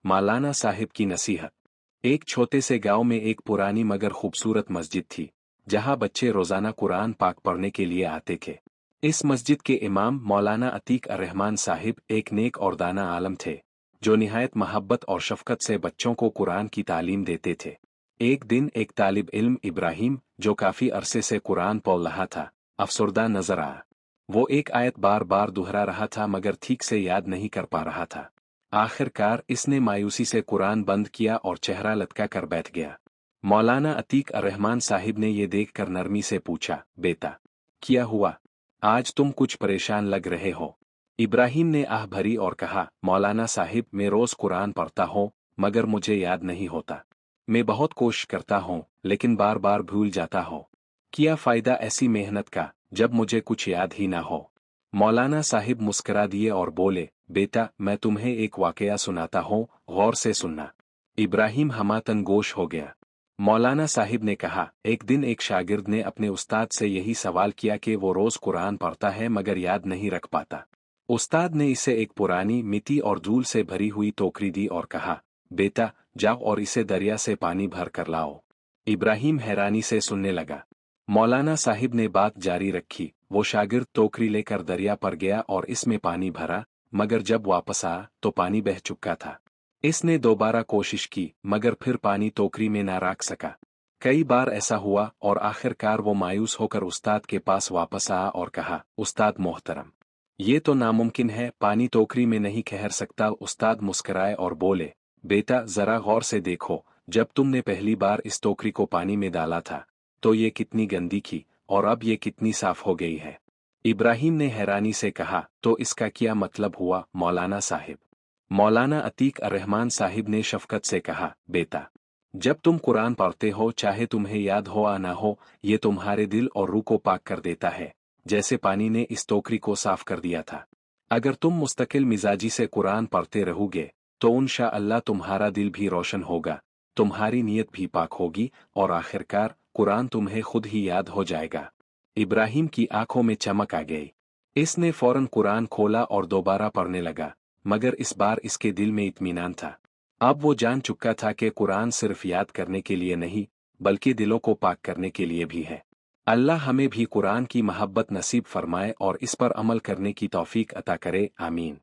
मौलाना साहिब की नसीहत। एक छोटे से गांव में एक पुरानी मगर खूबसूरत मस्जिद थी, जहां बच्चे रोजाना कुरान पाक पढ़ने के लिए आते थे। इस मस्जिद के इमाम मौलाना अतीक अर्रहमान साहिब एक नेक और दाना आलम थे, जो निहायत मोहब्बत और शफकत से बच्चों को कुरान की तालीम देते थे। एक दिन एक तालिब इल्म इब्राहिम, जो काफी अरसे से कुरान पढ़ रहा था, अफसरदा नजर आया। वो एक आयत बार बार दोहरा रहा था मगर ठीक से याद नहीं कर पा रहा था। आखिरकार इसने मायूसी से कुरान बंद किया और चेहरा लटका कर बैठ गया। मौलाना अतीक अर्रहमान साहिब ने ये देखकर नरमी से पूछा, बेटा, क्या हुआ? आज तुम कुछ परेशान लग रहे हो। इब्राहिम ने आह भरी और कहा, मौलाना साहिब, मैं रोज कुरान पढ़ता हूँ, मगर मुझे याद नहीं होता। मैं बहुत कोशिश करता हूँ, लेकिन बार बार भूल जाता हूँ। क्या फायदा ऐसी मेहनत का, जब मुझे कुछ याद ही ना हो? मौलाना साहिब मुस्करा दिए और बोले, बेटा, मैं तुम्हें एक वाकया सुनाता हूँ, गौर से सुनना। इब्राहिम हमातन गोश हो गया। मौलाना साहिब ने कहा, एक दिन एक शागिर्द ने अपने उस्ताद से यही सवाल किया कि वो रोज कुरान पढ़ता है मगर याद नहीं रख पाता। उस्ताद ने इसे एक पुरानी मिट्टी और धूल से भरी हुई टोकरी दी और कहा, बेटा, जाओ और इसे दरिया से पानी भर कर लाओ। इब्राहिम हैरानी से सुनने लगा। मौलाना साहिब ने बात जारी रखी। वो शागिर्द टोकरी लेकर दरिया पर गया और इसमें पानी भरा, मगर जब वापस आया तो पानी बह चुका था। इसने दोबारा कोशिश की, मगर फिर पानी टोकरी में ना रख सका। कई बार ऐसा हुआ और आखिरकार वो मायूस होकर उस्ताद के पास वापस आया और कहा, उस्ताद मोहतरम, ये तो नामुमकिन है, पानी टोकरी में नहीं ठहर सकता। उस्ताद मुस्कराए और बोले, बेटा, जरा गौर से देखो, जब तुमने पहली बार इस टोकरी को पानी में डाला था, तो ये कितनी गंदी थी, और अब ये कितनी साफ हो गई है। इब्राहिम ने हैरानी से कहा, तो इसका क्या मतलब हुआ मौलाना साहिब? मौलाना अतीक अर्रहमान साहिब ने शफकत से कहा, बेटा, जब तुम कुरान पढ़ते हो, चाहे तुम्हें याद हो या ना हो, ये तुम्हारे दिल और रूह को पाक कर देता है, जैसे पानी ने इस टोकरी को साफ कर दिया था। अगर तुम मुस्तकिल मिजाजी से कुरान पढ़ते रहोगे, तो इंशाअल्लाह तुम्हारा दिल भी रोशन होगा, तुम्हारी नीयत भी पाक होगी, और आखिरकार कुरान तुम्हें खुद ही याद हो जाएगा। इब्राहिम की आंखों में चमक आ गई। इसने फौरन कुरान खोला और दोबारा पढ़ने लगा, मगर इस बार इसके दिल में इत्मीनान था। अब वो जान चुका था कि कुरान सिर्फ याद करने के लिए नहीं, बल्कि दिलों को पाक करने के लिए भी है। अल्लाह हमें भी कुरान की मोहब्बत नसीब फरमाए और इस पर अमल करने की तौफीक अता करे, आमीन।